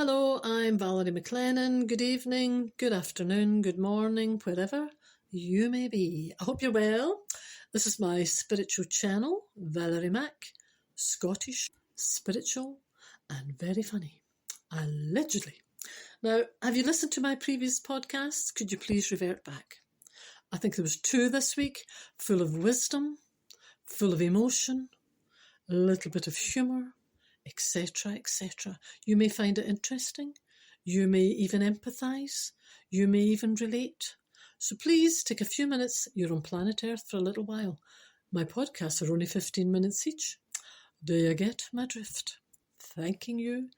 Hello, I'm Valerie McLennan. Good evening, good afternoon, good morning, wherever you may be. I hope you're well. This is my spiritual channel, Valerie Mac, Scottish, spiritual, and very funny. Allegedly. Now, have you listened to my previous podcasts? Could you please revert back? I think there was 2 this week, full of wisdom, full of emotion, a little bit of humour, etc., etc. You may find it interesting. You may even empathise. You may even relate. So please take a few minutes. You're on planet Earth for a little while. My podcasts are only 15 minutes each. Do you get my drift? Thanking you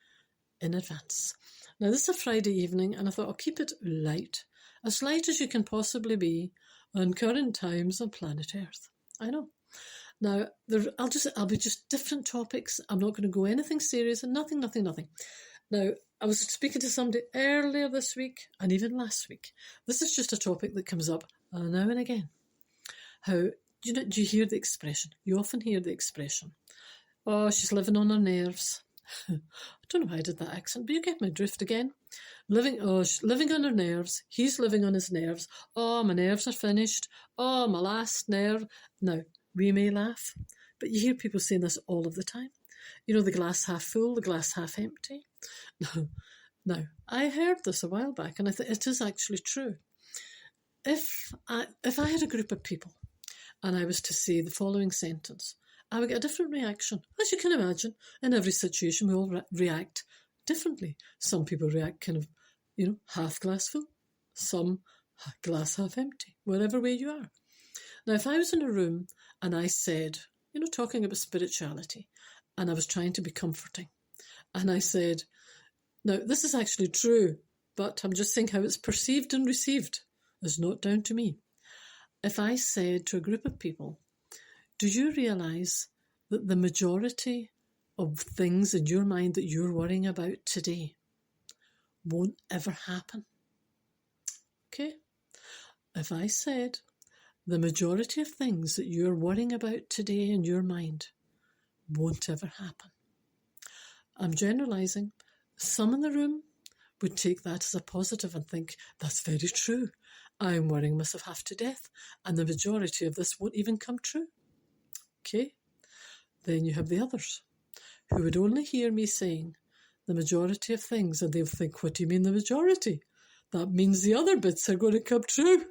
in advance. Now, this is a Friday evening, and I thought I'll keep it light as you can possibly be on current times on planet Earth. I know. Now, I'll be just different topics. I'm not going to go anything serious and nothing. Now, I was speaking to somebody earlier this week and even last week. This is just a topic that comes up now and again. How, do you hear the expression? You often hear the expression, oh, she's living on her nerves. I don't know why I did that accent, but you get my drift again. She's living on her nerves. He's living on his nerves. Oh, my nerves are finished. Oh, my last nerve. Now, we may laugh, but you hear people saying this all of the time. You know, the glass half full, the glass half empty. Now, I heard this a while back, and I think it is actually true. If I had a group of people and I was to say the following sentence, I would get a different reaction. As you can imagine, in every situation, we all react differently. Some people react kind of, half glass full, some glass half empty, whatever way you are. Now, if I was in a room and I said, talking about spirituality, and I was trying to be comforting, and I said, now, this is actually true, but I'm just saying how it's perceived and received is not down to me. If I said to a group of people, do you realise that the majority of things in your mind that you're worrying about today won't ever happen? Okay? If I said the majority of things that you're worrying about today in your mind won't ever happen. I'm generalising. Some in the room would take that as a positive and think, that's very true. I'm worrying myself half to death, and the majority of this won't even come true. Okay? Then you have the others who would only hear me saying the majority of things, and they'll think, what do you mean the majority? That means the other bits are going to come true.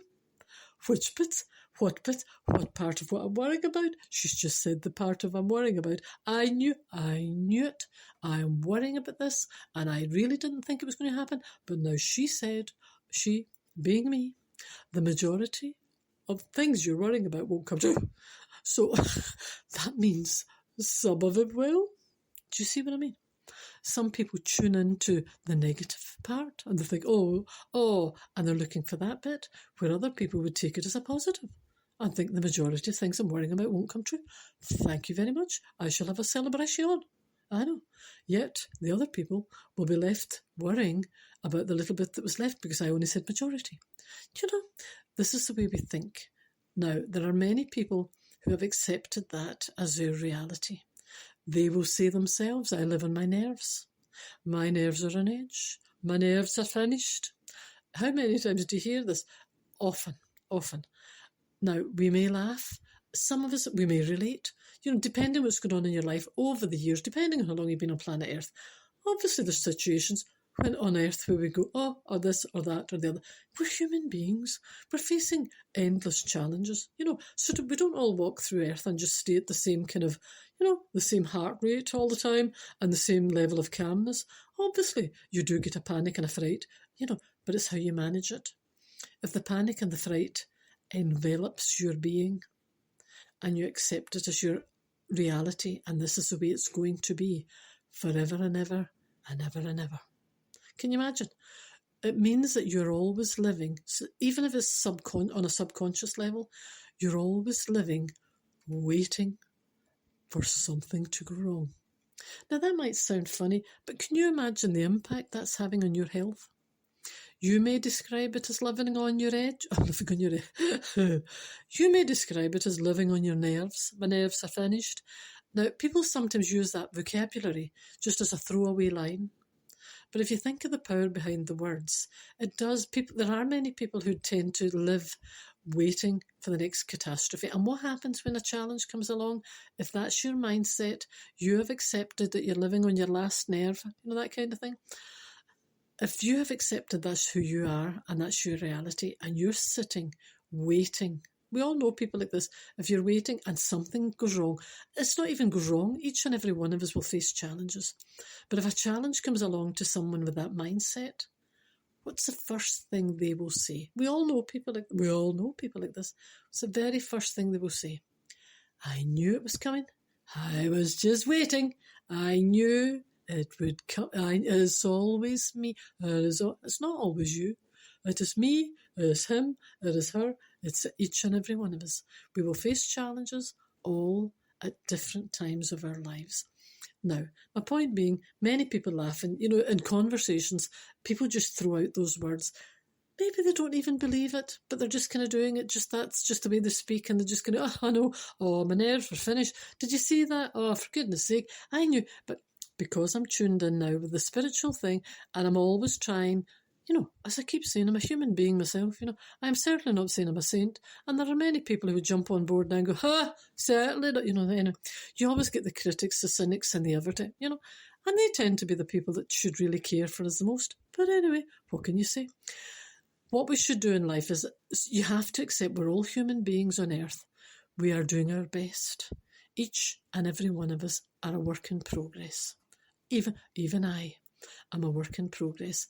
Which bits? What bit? What part of what I'm worrying about? She's just said the part of I'm worrying about. I knew it. I'm worrying about this, and I really didn't think it was going to happen. But now she said, she, being me, the majority of things you're worrying about won't come true. So that means some of it will. Do you see what I mean? Some people tune into the negative part and they think, oh, and they're looking for that bit, where other people would take it as a positive and think the majority of things I'm worrying about won't come true. Thank you very much. I shall have a celebration. I know. Yet the other people will be left worrying about the little bit that was left because I only said majority. This is the way we think. Now, there are many people who have accepted that as their reality. They will say themselves, I live on my nerves. My nerves are on edge. My nerves are finished. How many times do you hear this? Often. Now, we may laugh. Some of us, we may relate. Depending on what's going on in your life over the years, depending on how long you've been on planet Earth. Obviously, there's situations when on Earth where we go, or this or that or the other. We're human beings. We're facing endless challenges, so we don't all walk through Earth and just stay at the same kind of, the same heart rate all the time and the same level of calmness. Obviously, you do get a panic and a fright, but it's how you manage it. If the panic and the fright envelops your being and you accept it as your reality and this is the way it's going to be forever and ever and ever and ever. Can you imagine? It means that you're always living, so even if it's on a subconscious level, you're always living, waiting for something to go wrong. Now that might sound funny, but can you imagine the impact that's having on your health? You may describe it as living on your edge. You may describe it as living on your nerves. My nerves are finished. Now, people sometimes use that vocabulary just as a throwaway line. But if you think of the power behind the words, it does. There are many people who tend to live waiting for the next catastrophe. And what happens when a challenge comes along? If that's your mindset, you have accepted that you're living on your last nerve, that kind of thing. If you have accepted that's who you are and that's your reality, and you're sitting waiting, we all know people like this. If you're waiting and something goes wrong, it's not even goes wrong. Each and every one of us will face challenges. But if a challenge comes along to someone with that mindset, what's the first thing they will say? We all know people like this. It's the very first thing they will say. I knew it was coming. I was just waiting. I knew it would come. It's always me. It's not always you. It is me. It is him. It is her. It's each and every one of us. We will face challenges all at different times of our lives. Now, my point being, many people laugh, and in conversations, people just throw out those words. Maybe they don't even believe it, but they're just kind of doing it. That's just the way they speak, and they're just going, oh, I know, oh, my nerves were finished. Did you see that? Oh, for goodness sake, I knew. But because I'm tuned in now with the spiritual thing, and I'm always trying, as I keep saying, I'm a human being myself, I'm certainly not saying I'm a saint, and there are many people who would jump on board now and go, certainly not, you always get the critics, the cynics, and the everything, and they tend to be the people that should really care for us the most. But anyway, what can you say? What we should do in life is you have to accept we're all human beings on earth. We are doing our best. Each and every one of us are a work in progress. Even I am a work in progress.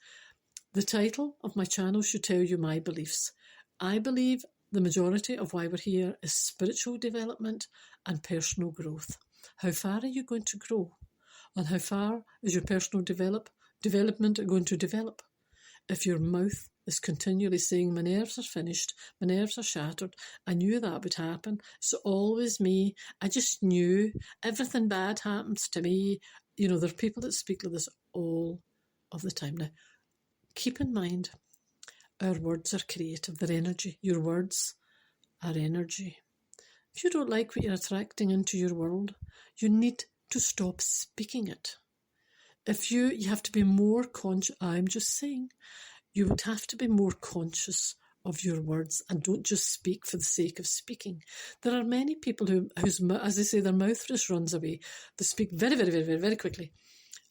The title of my channel should tell you my beliefs. I believe the majority of why we're here is spiritual development and personal growth. How far are you going to grow? And how far is your personal development going to develop? If your mouth is continually saying, my nerves are finished, my nerves are shattered, I knew that would happen, it's always me, I just knew, everything bad happens to me. There are people that speak like this all of the time. Now, keep in mind, our words are creative, they're energy. Your words are energy. If you don't like what you're attracting into your world, you need to stop speaking it. If you have to be more conscious, I'm just saying, you would have to be more conscious of your words and don't just speak for the sake of speaking. There are many people whose, as they say, their mouth just runs away. They speak very, very, very, very, very quickly.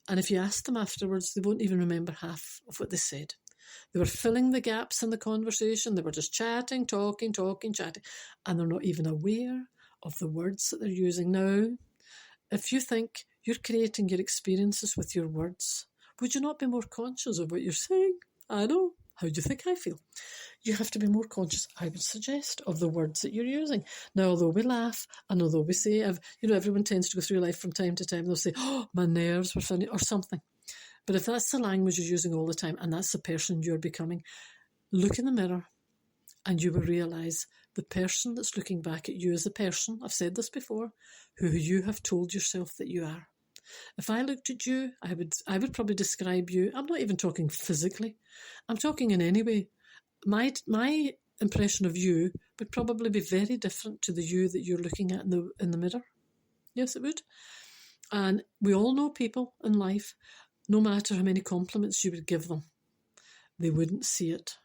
And if you ask them afterwards, they won't even remember half of what they said. They were filling the gaps in the conversation. They were just chatting, talking, chatting. And they're not even aware of the words that they're using. Now, if you think you're creating your experiences with your words, would you not be more conscious of what you're saying? I know. How do you think I feel? You have to be more conscious, I would suggest, of the words that you're using. Now, although we laugh, and although we say, everyone tends to go through life from time to time, they'll say, oh, my nerves were funny, or something. But if that's the language you're using all the time, and that's the person you're becoming, look in the mirror, and you will realise the person that's looking back at you is the person, I've said this before, who you have told yourself that you are. If I looked at you, I would probably describe you. I'm not even talking physically. I'm talking in any way. My impression of you would probably be very different to the you that you're looking at in the mirror. Yes, it would. And we all know people in life, no matter how many compliments you would give them, they wouldn't see it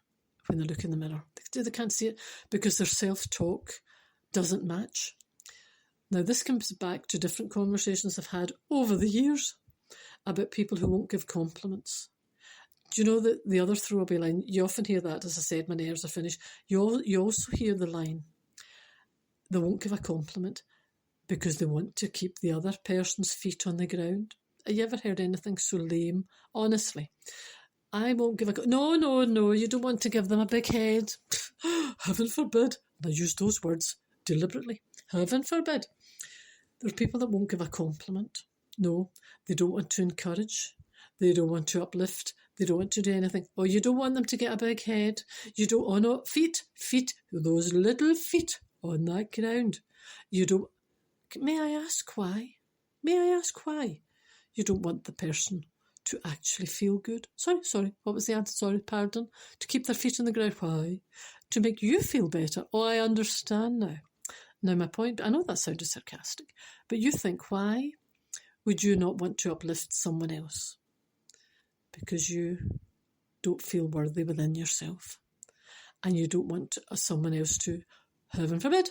when they look in the mirror. They can't see it because their self-talk doesn't match. Now, this comes back to different conversations I've had over the years about people who won't give compliments. Do you know that the other throwaway line, you often hear that, as I said, my nerves are finished. You also hear the line, they won't give a compliment because they want to keep the other person's feet on the ground. Have you ever heard anything so lame? Honestly, I won't give no, you don't want to give them a big head. Heaven forbid. And I use those words deliberately. Heaven forbid. There are people that won't give a compliment. No, they don't want to encourage. They don't want to uplift. They don't want to do anything. Oh, you don't want them to get a big head. You don't, oh no, feet, those little feet on that ground. You don't, may I ask why? You don't want the person to actually feel good. Sorry, what was the answer? Sorry, pardon. To keep their feet on the ground. Why? To make you feel better. Oh, I understand now. Now, my point, I know that sounded sarcastic, but you think, why would you not want to uplift someone else? because you don't feel worthy within yourself. And you don't want someone else to, heaven forbid,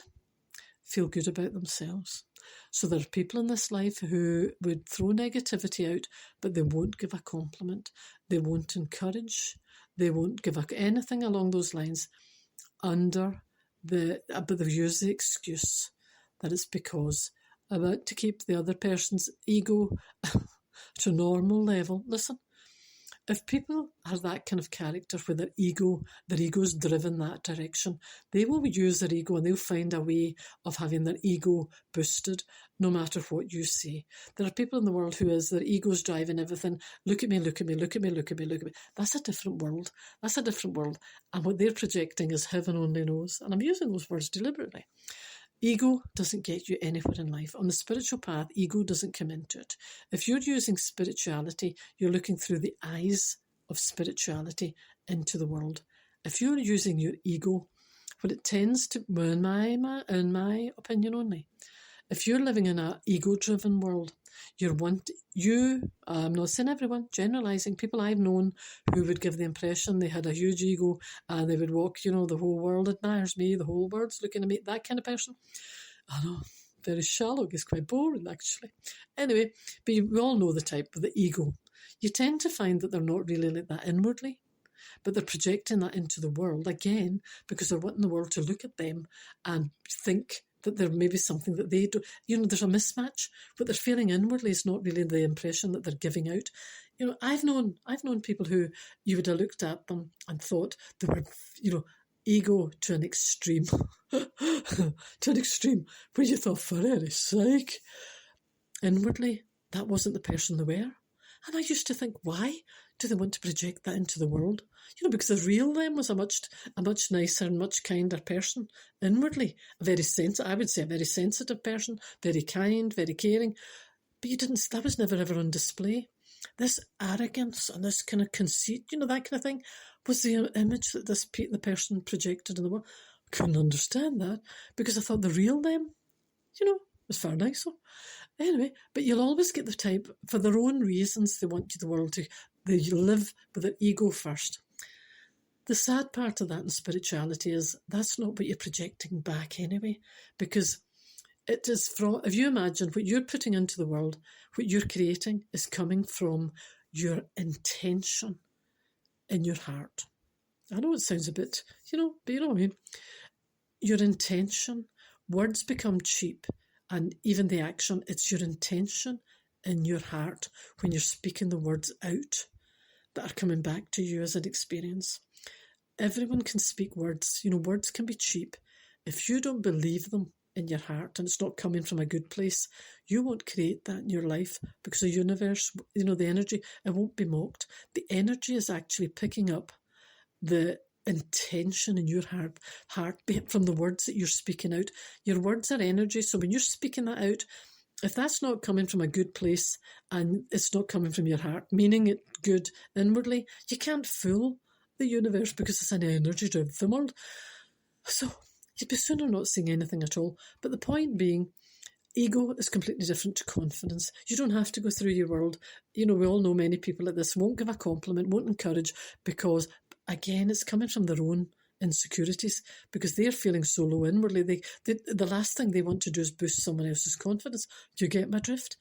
feel good about themselves. So there are people in this life who would throw negativity out, but they won't give a compliment. They won't encourage. They won't give anything along those lines but they've used the excuse that it's because I want to keep the other person's ego to normal level. Listen, if people are that kind of character where their ego's driven that direction, they will use their ego and they'll find a way of having their ego boosted no matter what you say. There are people in the world who is their ego's driving everything. Look at me, look at me, look at me, look at me, look at me. That's a different world. That's a different world. And what they're projecting is heaven only knows. And I'm using those words deliberately. Ego doesn't get you anywhere in life. On the spiritual path, ego doesn't come into it. If you're using spirituality, you're looking through the eyes of spirituality into the world. If you're using your ego, what it tends to, in my opinion only, if you're living in an ego-driven world, I'm not saying everyone, generalising, people I've known who would give the impression they had a huge ego and they would walk, the whole world admires me, the whole world's looking at me, that kind of person. I know, very shallow, it's quite boring actually. Anyway, but we all know the type of the ego. You tend to find that they're not really like that inwardly, but they're projecting that into the world, again, because they're wanting the world to look at them and think that there may be something that they do. There's a mismatch. What they're feeling inwardly is not really the impression that they're giving out. I've known people who you would have looked at them and thought they were, ego to an extreme. To an extreme where you thought, for God's sake. Inwardly, that wasn't the person they were. And I used to think, why do they want to project that into the world? Because the real them was a much nicer and much kinder person. Inwardly, I would say a very sensitive person, very kind, very caring. But that was never ever on display. This arrogance and this kind of conceit, that kind of thing, was the image that the person projected in the world. I couldn't understand that because I thought the real them, was far nicer. Anyway, but you'll always get the type, for their own reasons, they want the world to, they live with their ego first. The sad part of that in spirituality is that's not what you're projecting back anyway, because it is from, if you imagine what you're putting into the world, what you're creating is coming from your intention in your heart. I know it sounds a bit, but you know what I mean. Your intention, words become cheap. And even the action, it's your intention in your heart when you're speaking the words out that are coming back to you as an experience. Everyone can speak words. Words can be cheap. If you don't believe them in your heart and it's not coming from a good place, you won't create that in your life because the universe, the energy, it won't be mocked. The energy is actually picking up the intention in your heart from the words that you're speaking out. Your words are energy, so when you're speaking that out, if that's not coming from a good place and it's not coming from your heart, meaning it good inwardly, you can't fool the universe because it's an energy-driven world. So you'd be sooner not saying anything at all. But the point being, ego is completely different to confidence. You don't have to go through your world. We all know many people like this won't give a compliment, won't encourage because, again, it's coming from their own insecurities because they're feeling so low inwardly. The last thing they want to do is boost someone else's confidence. Do you get my drift?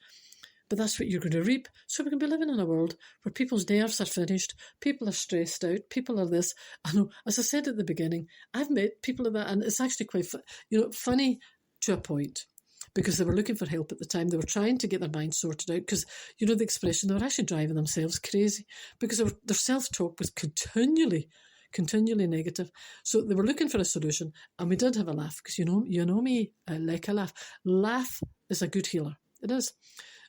But that's what you're going to reap. So we can be living in a world where people's nerves are finished, people are stressed out, people are this. I know, as I said at the beginning, I've met people like that, and it's actually quite funny to a point. Because they were looking for help at the time. They were trying to get their mind sorted out because, the expression, they were actually driving themselves crazy because their self-talk was continually negative. So they were looking for a solution, and we did have a laugh because, you know me, I like a laugh. Laugh is a good healer. It is.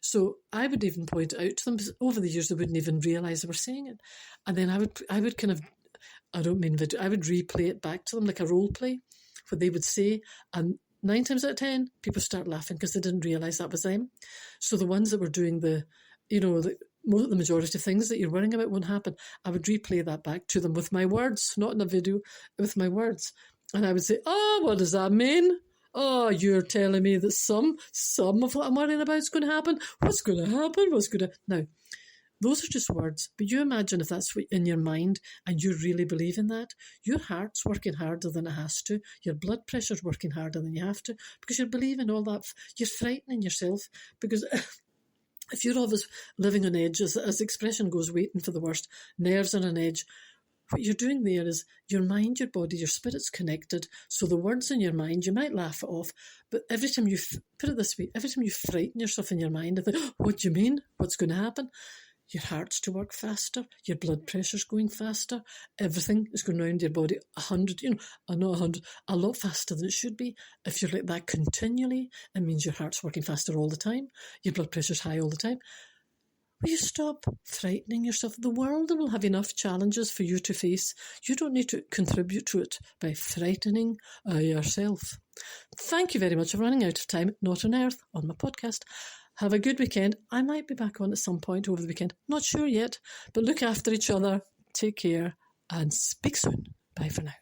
So I would even point it out to them. Over the years, they wouldn't even realise they were saying it. And then I would kind of, I don't mean video, I would replay it back to them like a role play, what they would say, and 9 times out of 10, people start laughing because they didn't realise that was them. So the ones that were doing the majority of things that you're worrying about won't happen. I would replay that back to them with my words, not in a video, with my words. And I would say, what does that mean? Oh, you're telling me that some of what I'm worrying about is going to happen? What's going to happen? Now, Those are just words, but you imagine if that's in your mind and you really believe in that, your heart's working harder than it has to, your blood pressure's working harder than you have to, because you're believing all that. You're frightening yourself, because if you're always living on edge, as the expression goes, waiting for the worst, nerves are on edge, what you're doing there is your mind, your body, your spirit's connected. So the words in your mind, you might laugh it off, but every time you, put it this way, every time you frighten yourself in your mind, and think, what do you mean? What's going to happen? Your heart's to work faster, your blood pressure's going faster, everything is going around your body 100, a lot faster than it should be. If you're like that continually, it means your heart's working faster all the time, your blood pressure's high all the time. Will you stop frightening yourself? The world will have enough challenges for you to face. You don't need to contribute to it by frightening yourself. Thank you very much for running out of time. Not on Earth on my podcast. Have a good weekend. I might be back on at some point over the weekend. Not sure yet, but look after each other. Take care and speak soon. Bye for now.